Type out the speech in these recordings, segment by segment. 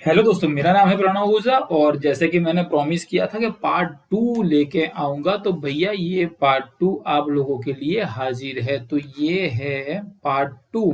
Hello दोस्तों, मेरा नाम है प्रणव ओझा और जैसे कि मैंने प्रॉमिस किया था कि पार्ट टू लेके आऊंगा, तो भैया ये पार्ट टू आप लोगों के लिए हाजिर है। तो ये है part two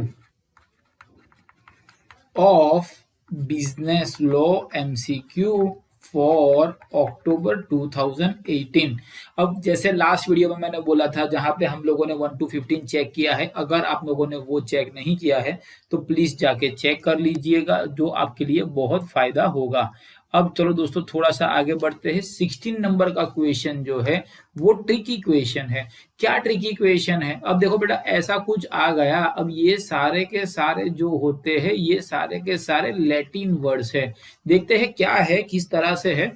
of business law MCQ for October 2018। अब जैसे लास्ट वीडियो में मैंने बोला था, जहां पे हम लोगों ने 1 to 15 चेक किया है, अगर आप लोगों ने वो चेक नहीं किया है तो प्लीज जाके चेक कर लीजिएगा, जो आपके लिए बहुत फायदा होगा। अब चलो दोस्तों, थोड़ा सा आगे बढ़ते हैं। 16 नंबर का क्वेश्चन जो है वो ट्रिकी क्वेश्चन है। क्या ट्रिकी क्वेश्चन है? अब देखो बेटा, ऐसा कुछ आ गया। अब ये सारे के सारे जो होते हैं, ये सारे के सारे लैटिन वर्ड्स है। देखते हैं क्या है, किस तरह से है।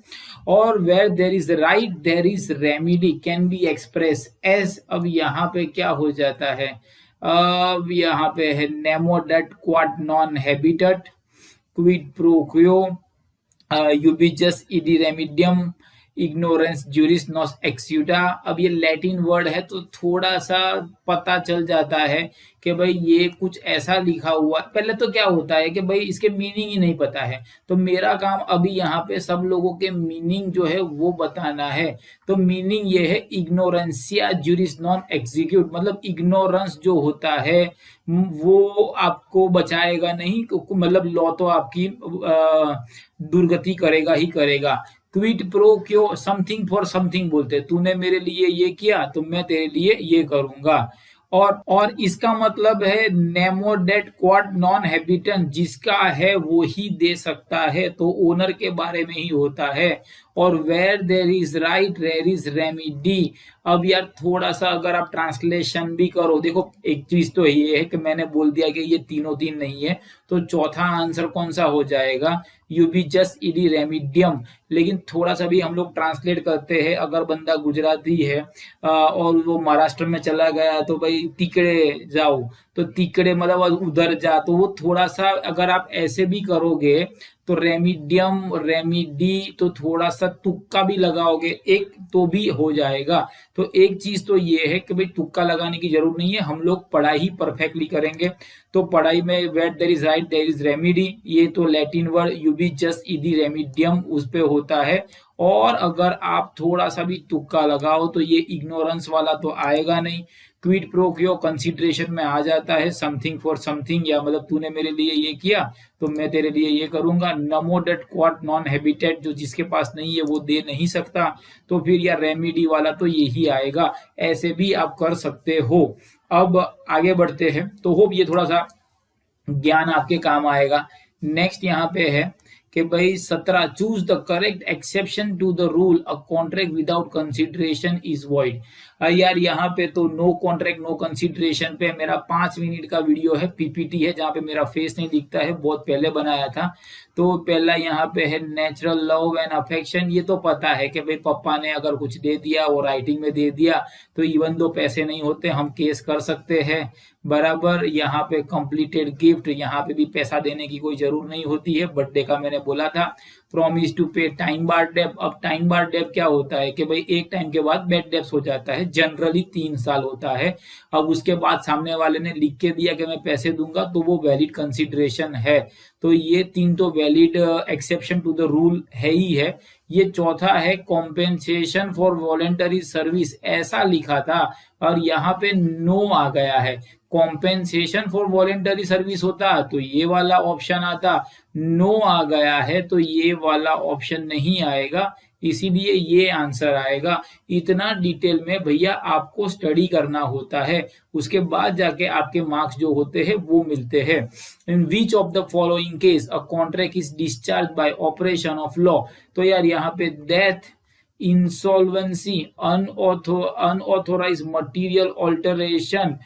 और where there is right there is remedy can be express as. अब यहाँ पे क्या हो जाता है? अब यहाँ पे है नेमो डेट क्वाड नॉन हैबिटेट, क्विड प्रो क्वियो, यूबिजस इडी रेमिडियम, इग्नोरेंस जुरिस नॉस एक्स्यूटा। अब ये लैटिन वर्ड है तो थोड़ा सा पता चल जाता है कि भाई ये कुछ ऐसा लिखा हुआ। पहले तो क्या होता है कि भाई इसके मीनिंग ही नहीं पता है, तो मेरा काम अभी यहाँ पे सब लोगों के मीनिंग जो है वो बताना है। तो मीनिंग ये है, इग्नोरेंसिया जुरिस नॉन एग्जीक्यूट, मतलब इग्नोरेंस जो होता है वो आपको बचाएगा नहीं, मतलब लॉ तो आपकी दुर्गति करेगा ही करेगा। क्विड प्रो क्यो, समथिंग फॉर समथिंग बोलते हैं। तूने मेरे लिए ये किया तो मैं तेरे लिए ये करूंगा। और इसका मतलब है नेमो डेट क्वाड नॉन हैबिटेंट, जिसका है वो ही दे सकता है, तो ओनर के बारे में ही होता है। और where there is right there is remedy. अब यार थोड़ा सा अगर आप ट्रांसलेशन भी करो, देखो एक चीज तो ये है कि मैंने बोल दिया कि ये तीनों तीन नहीं है, तो चौथा आंसर कौन सा हो जाएगा? यूबिजस इडी रेमिडियम। लेकिन थोड़ा सा भी हम लोग ट्रांसलेट करते हैं, अगर बंदा गुजराती है और वो महाराष्ट्र में चला गया तो भाई तिकड़े जाओ, तो तिकड़े मतलब उधर जा, तो वो थोड़ा सा अगर आप ऐसे भी करोगे तो रेमिडियम रेमिडी, तो थोड़ा सा तुक्का भी लगाओगे एक तो भी हो जाएगा। तो एक चीज तो ये है कि भाई तुक्का लगाने की जरूरत नहीं है, हम लोग पढ़ाई परफेक्टली करेंगे। तो पढ़ाई में where there is right there is remedy, ये तो लैटिन वर्ड यूबी जस्ट इडी रेमिडियम उस पे होता है। और अगर आप थोड़ा सा भी तुक्का लगाओ तो ये इग्नोरेंस वाला तो आएगा नहीं। क्विड प्रो क्यो कंसिडरेशन में आ जाता है, समथिंग फॉर समथिंग, या मतलब तूने मेरे लिए ये किया तो मैं तेरे लिए ये करूंगा। नमो डेट क्वाट नॉन हैबिटेट, जो जिसके पास नहीं है वो दे नहीं सकता, तो फिर या रेमिडी वाला तो यही आएगा। ऐसे भी आप कर सकते हो। अब आगे बढ़ते हैं, तो होप ये थोड़ा सा ज्ञान आपके काम आएगा। नेक्स्ट यहाँ पे है कि भाई 17, choose the correct exception to the rule, a contract without consideration is void. यार यहाँ पे तो नो कॉन्ट्रैक्ट नो कंसिडरेशन पे मेरा 5 मिनट का वीडियो है, पीपीटी है, जहाँ पे मेरा फेस नहीं दिखता है, बहुत पहले बनाया था। तो पहला यहाँ पे है नेचुरल लव एंड अफेक्शन। ये तो पता है कि भाई पापा ने अगर कुछ दे दिया और राइटिंग में दे दिया तो इवन दो पैसे नहीं होते, हम केस कर सकते हैं, बराबर। यहाँ पे कंप्लीटेड गिफ्ट, यहाँ पे भी पैसा देने की कोई जरूरत नहीं होती है, बर्थडे का मैंने बोला था। प्रॉमिस टू पे टाइम बार डेप। अब टाइम बार डेप क्या होता है कि भाई एक टाइम के बाद बेड डेप्स हो जाता है, जनरली 3 साल होता है। अब उसके बाद सामने वाले ने लिख के दिया कि मैं पैसे दूंगा, तो वो वैलिड कंसिडरेशन है। तो ये तीन तो valid exception to the rule है ही है। ये चौथा है कॉम्पेंसेशन फॉर वॉलेंटरी सर्विस, ऐसा लिखा था और यहाँ पे नो आ गया है। कॉम्पेंसेशन फॉर वॉलेंटरी सर्विस होता तो ये वाला ऑप्शन आता, नो आ गया है तो ये वाला ऑप्शन नहीं आएगा, इसीलिए ये आंसर आएगा। इतना डिटेल में भैया आपको स्टडी करना होता है, उसके बाद जाके आपके मार्क्स जो होते हैं वो मिलते हैं। In which of the following case a contract is discharge by operation of law. तो यार यहाँ पे death, insolvency, unauthorise material alteration,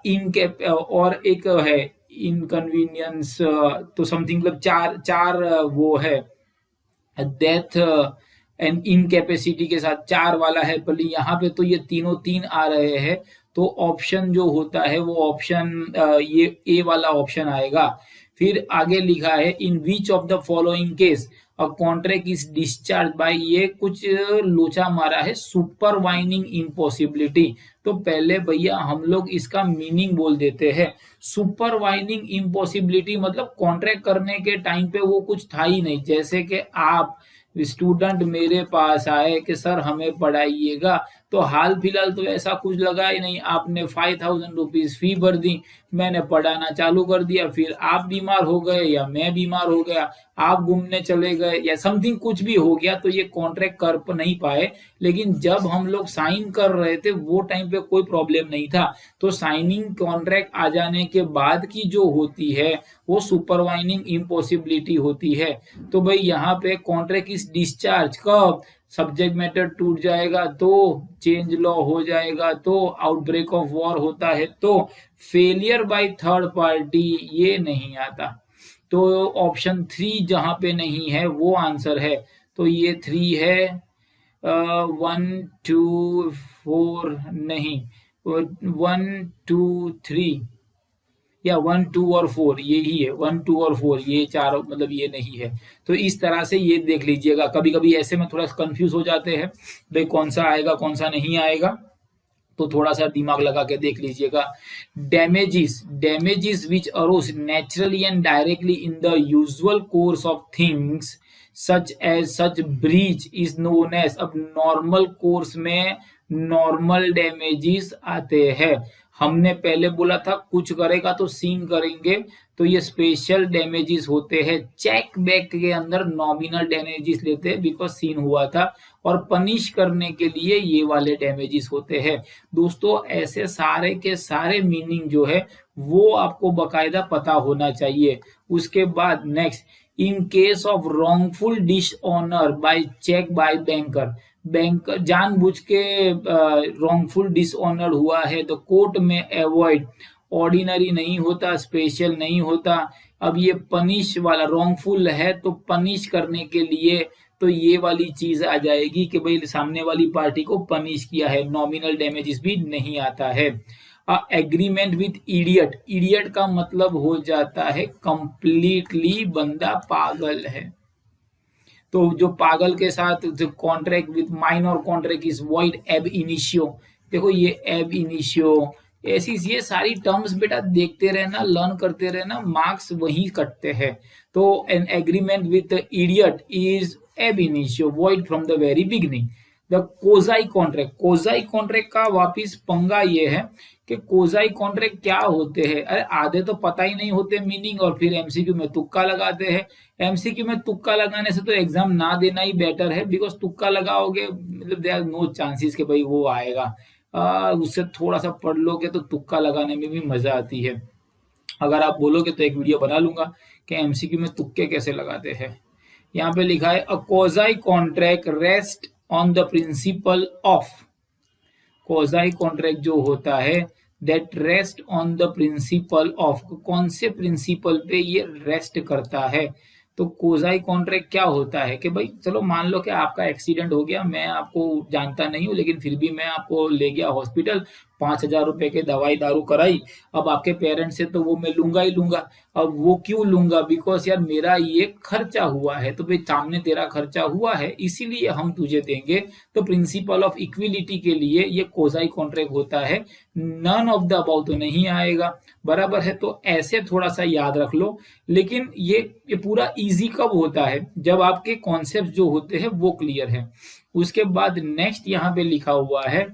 इनकेप, और एक है इनकन्वीनियंस, तो समथिंग मतलब चार चार वो है, डेथ एंड इनकेपेसिटी के साथ चार वाला है। पर यहाँ पे तो ये तीनों तीन आ रहे हैं, तो ऑप्शन जो होता है वो ऑप्शन ये ए वाला ऑप्शन आएगा। फिर आगे लिखा है in which of the following case a contract is discharge by, ये कुछ लोचा मारा है, सुपरवाइनिंग इम्पॉसिबिलिटी। तो पहले भैया हम लोग इसका मीनिंग बोल देते हैं। सुपरवाइनिंग इम्पॉसिबिलिटी मतलब कॉन्ट्रैक्ट करने के टाइम पे वो कुछ था ही नहीं। जैसे कि आप स्टूडेंट मेरे पास आए कि सर हमें पढ़ाइएगा, तो हाल फिलहाल तो ऐसा कुछ लगा ही नहीं, आपने 5000 रुपीज फी भर दी, मैंने पढ़ाना चालू कर दिया, फिर आप बीमार हो गए या मैं बीमार हो गया, आप घूमने चले गए या समथिंग कुछ भी हो गया, तो ये कॉन्ट्रैक्ट कर नहीं पाए। लेकिन जब हम लोग साइन कर रहे थे वो टाइम पे कोई प्रॉब्लम नहीं था। तो साइनिंग कॉन्ट्रैक्ट आ जाने के बाद की जो होती है वो सुपरवाइनिंग इम्पॉसिबिलिटी होती है। तो भाई यहाँ पे कॉन्ट्रैक्ट इज डिस्चार्ज कब, सब्जेक्ट मैटर टूट जाएगा तो, चेंज लॉ हो जाएगा तो, आउटब्रेक ऑफ वॉर होता है तो, फेलियर बाय थर्ड पार्टी ये नहीं आता। तो ऑप्शन 3 जहां पे नहीं है वो आंसर है। तो ये 3 है। 1 2 4 नहीं, 1 2 3 या 1 2 और 4 यही है, 1 2 और 4 ये चार मतलब ये नहीं है। तो इस तरह से ये देख लीजिएगा, कभी कभी ऐसे में थोड़ा कंफ्यूज हो जाते हैं भाई कौन सा आएगा कौन सा नहीं आएगा, तो थोड़ा सा दिमाग लगा के देख लीजिएगा। Damages which arose naturally and directly in the usual course of things such breach is known as, अब नॉर्मल कोर्स में नॉर्मल डैमेजेस आते हैं। हमने पहले बोला था कुछ करेगा तो सीन करेंगे, तो ये स्पेशल डैमेजेस होते हैं। चेक बैक के अंदर नॉमिनल डैमेजेस लेते हैं बिकॉज सीन हुआ था, और पनिश करने के लिए ये वाले डैमेजेस होते हैं। दोस्तों ऐसे सारे के सारे मीनिंग जो है वो आपको बकायदा पता होना चाहिए। उसके बाद next, in case of wrongful dishonour by cheque by banker, banker जानबूझ के रॉन्गफुल डिसऑनर हुआ है तो कोर्ट में अवॉइड, ऑर्डिनरी नहीं होता, स्पेशल नहीं होता। अब ये पनिश वाला रॉन्गफुल है तो पनिश करने के लिए तो ये वाली चीज आ जाएगी कि भाई सामने वाली पार्टी को पनिश किया है, नॉमिनल डैमेजेस भी नहीं आता है। एग्रीमेंट विथ इडियट, इडियट का मतलब हो जाता है कंप्लीटली बंदा पागल है। तो जो पागल के साथ जो contract with minor contract is void एब इनिशियो, देखो ये एब इनिशियो, ऐसी ये सारी टर्म्स बेटा देखते रहना, लर्न करते रहना, मार्क्स वही कटते हैं। तो an agreement with idiot is एब इनिशियो void from the very beginning. The quasi contract, quasi contract का वापिस पंगा ये है कि कोजाई कॉन्ट्रैक्ट क्या होते हैं, अरे आधे तो पता ही नहीं होते मीनिंग और फिर एमसीक्यू में तुक्का लगाते हैं। एमसीक्यू में तुक्का लगाने से तो एग्जाम ना देना ही बेटर है, बिकॉज तुक्का लगाओगे मतलब देयर आर नो चांसेस कि भाई वो आएगा। उससे थोड़ा सा पढ़ लोगे तो तुक्का लगाने में भी मजा आती है। अगर आप बोलोगे तो एक वीडियो बना लूंगा कि एमसीक्यू में तुक्के कैसे लगाते हैं। यहाँ पे लिखा है a quasi contract rest on the principle of, quasi contract जो होता है that rest on the principle of, कौन से प्रिंसिपल पे ये रेस्ट करता है। तो कोजाई कॉन्ट्रैक्ट क्या होता है कि भाई चलो मान लो कि आपका एक्सीडेंट हो गया, मैं आपको जानता नहीं हूँ लेकिन फिर भी मैं आपको ले गया हॉस्पिटल, 5000 रुपए के दवाई दारू कराई। अब आपके पेरेंट्स से तो वो मैं लूंगा ही लूंगा। अब वो क्यों लूंगा, बिकॉज यार मेरा ये खर्चा हुआ है, तो भाई सामने तेरा खर्चा हुआ है इसीलिए हम तुझे देंगे। तो प्रिंसिपल ऑफ इक्विलिटी के लिए ये कोजाई कॉन्ट्रैक्ट होता है। नन ऑफ द अबाउट तो नहीं आएगा, बराबर है। तो ऐसे थोड़ा सा याद रख लो। लेकिन ये पूरा इजी कब होता है, जब आपके कॉन्सेप्ट जो होते हैं वो क्लियर है। उसके बाद नेक्स्ट यहाँ पे लिखा हुआ है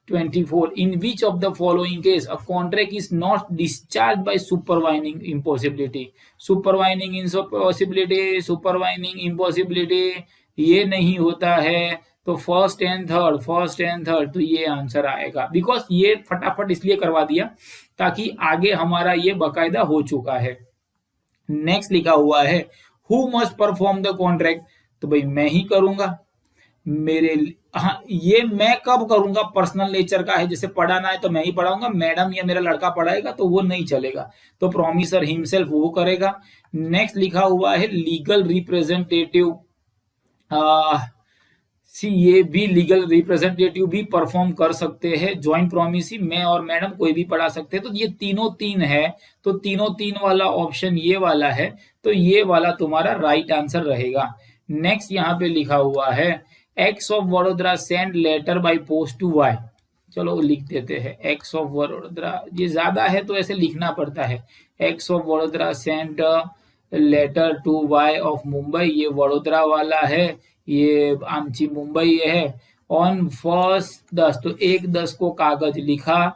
24, in which of the following case a contract is not discharged by supervening impossibility, supervening impossibility, supervening impossibility ये नहीं होता है। तो फर्स्ट एंड थर्ड, तो ये आंसर आएगा। बिकॉज ये फटाफट इसलिए करवा दिया ताकि आगे हमारा ये बकायदा हो चुका है। नेक्स्ट लिखा हुआ है who must perform the contract, तो भाई मैं ही करूंगा। मेरे हाँ, ये मैं कब करूंगा पर्सनल नेचर का है, जैसे पढ़ाना है तो मैं ही पढ़ाऊंगा, मैडम या मेरा लड़का पढ़ाएगा तो वो नहीं चलेगा। तो प्रोमिसर हिमसेल्फ वो करेगा। नेक्स्ट लिखा हुआ है लीगल रिप्रेजेंटेटिव ये भी लीगल रिप्रेजेंटेटिव भी परफॉर्म कर सकते हैं। ज्वाइंट प्रोमिस मैं और मैडम कोई भी पढ़ा सकते हैं। तो ये तीनों तीन है, तो तीनों तीन वाला ऑप्शन ये वाला है, तो ये वाला तुम्हारा राइट आंसर रहेगा। नेक्स्ट यहाँ पे लिखा हुआ है X of Vadodara send letter by post to Y. चलो लिख देते हैं एक्स ऑफ वडोदरा, ये ज्यादा है तो ऐसे लिखना पड़ता है। X of Vadodara send letter to Y of Mumbai, ये वडोदरा वाला है, ये आमची मुंबई है। ऑन 1 10, तो 1/10 को कागज लिखा,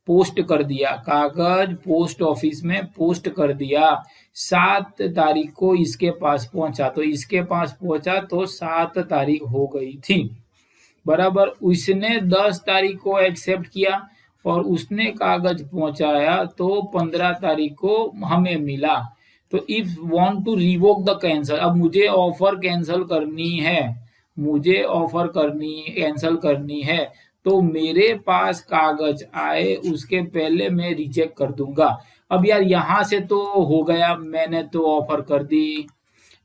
पोस्ट कर दिया, कागज पोस्ट ऑफिस में पोस्ट कर दिया। 7 तारीख को इसके पास पहुंचा, तो इसके पास पहुंचा तो 7 तारीख हो गई थी, बराबर। उसने 10 तारीख को एक्सेप्ट किया और उसने कागज पहुंचाया तो 15 तारीख को हमें मिला। तो if want to revoke the cancel, अब मुझे ऑफर कैंसल करनी है, मुझे ऑफर करनी कैंसल करनी है, तो मेरे पास कागज आए उसके पहले मैं रिजेक्ट कर दूंगा। अब यार यहां से तो हो गया, मैंने तो ऑफर कर दी,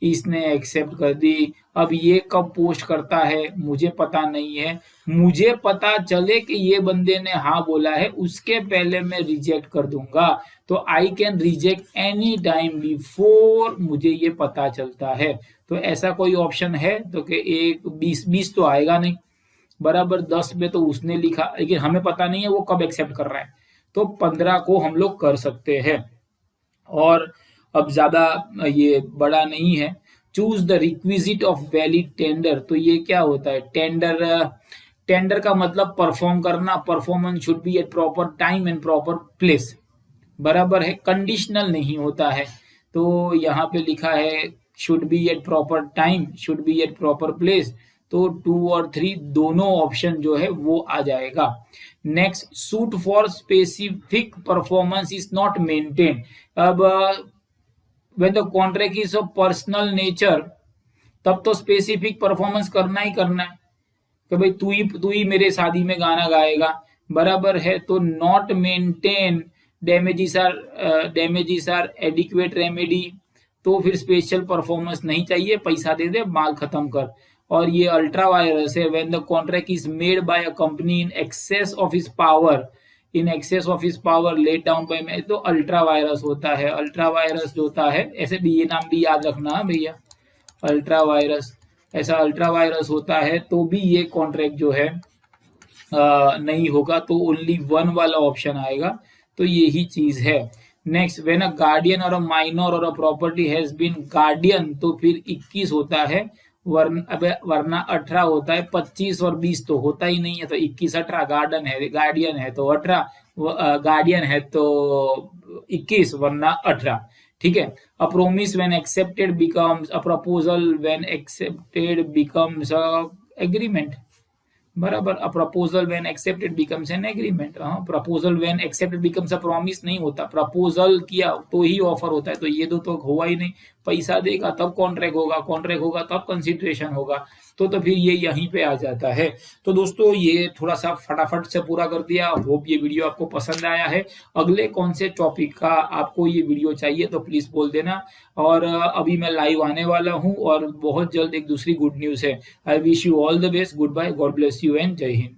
इसने एक्सेप्ट कर दी, अब ये कब पोस्ट करता है मुझे पता नहीं है। मुझे पता चले कि ये बंदे ने हाँ बोला है उसके पहले मैं रिजेक्ट कर दूंगा। तो I can reject any time before मुझे ये पता चलता है। तो ऐसा कोई ऑप्शन है तो कि 1 20 तो आएगा नहीं, बराबर। 10 में तो उसने लिखा लेकिन हमें पता नहीं है वो कब एक्सेप्ट कर रहा है, तो 15 को हम लोग कर सकते हैं। और अब ज्यादा ये बड़ा नहीं है। Choose the requisite of valid tender, तो ये क्या होता है टेंडर, टेंडर का मतलब परफॉर्म करना, performance should be at proper time and proper place, बराबर है, कंडीशनल नहीं होता है। तो यहाँ पे लिखा है should be at proper time, should be at proper place, तो 2 और 3 दोनों ऑप्शन जो है वो आ जाएगा। Next, suit for specific performance is not maintain. अब when the contract is of personal nature, तब तो स्पेसिफिक परफॉर्मेंस करना ही करना है कि भाई तू ही मेरे शादी में गाना गाएगा, बराबर है। तो not maintain, damages are adequate remedy, तो फिर स्पेशल परफॉर्मेंस नहीं चाहिए, पैसा दे दे माल खत्म कर। और ये अल्ट्रा वायरस है, when the contract is made by a company in excess of his power, in excess of his power let down by मैं, तो अल्ट्रा वायरस होता है। अल्ट्रा वायरस जो होता है, ऐसे भी ये नाम भी याद रखना भैया, अल्ट्रा वायरस, ऐसा अल्ट्रा वायरस होता है तो भी ये कॉन्ट्रैक्ट जो है नहीं होगा, तो ओनली 1 वाला ऑप्शन आएगा। तो यही चीज है। नेक्स्ट, व्हेन अ गार्डियन और अ माइनर और a property has been guardian, तो फिर 21 होता है, वरना 18 होता है। 25 और 20 तो होता ही नहीं है, तो 21 18, गार्डियन है तो 18, गार्डियन है तो 21 वरना 18, ठीक है। A promise when accepted becomes a proposal, when accepted becomes a agreement, बराबर। A proposal when accepted becomes an agreement. Proposal when accepted becomes a promise नहीं होता, प्रपोजल किया तो ही ऑफर होता है, तो ये तो हुआ ही नहीं। पैसा देगा तब कॉन्ट्रैक्ट होगा, कॉन्ट्रैक्ट होगा तब कंसिडरेशन होगा, तो फिर ये यहीं पे आ जाता है। तो दोस्तों ये थोड़ा सा फटाफट से पूरा कर दिया, होप ये वीडियो आपको पसंद आया है। अगले कौन से टॉपिक का आपको ये वीडियो चाहिए तो प्लीज बोल देना। और अभी मैं लाइव आने वाला हूँ और बहुत जल्द एक दूसरी गुड न्यूज है। I wish you all the best, goodbye, God bless you and जय हिंद।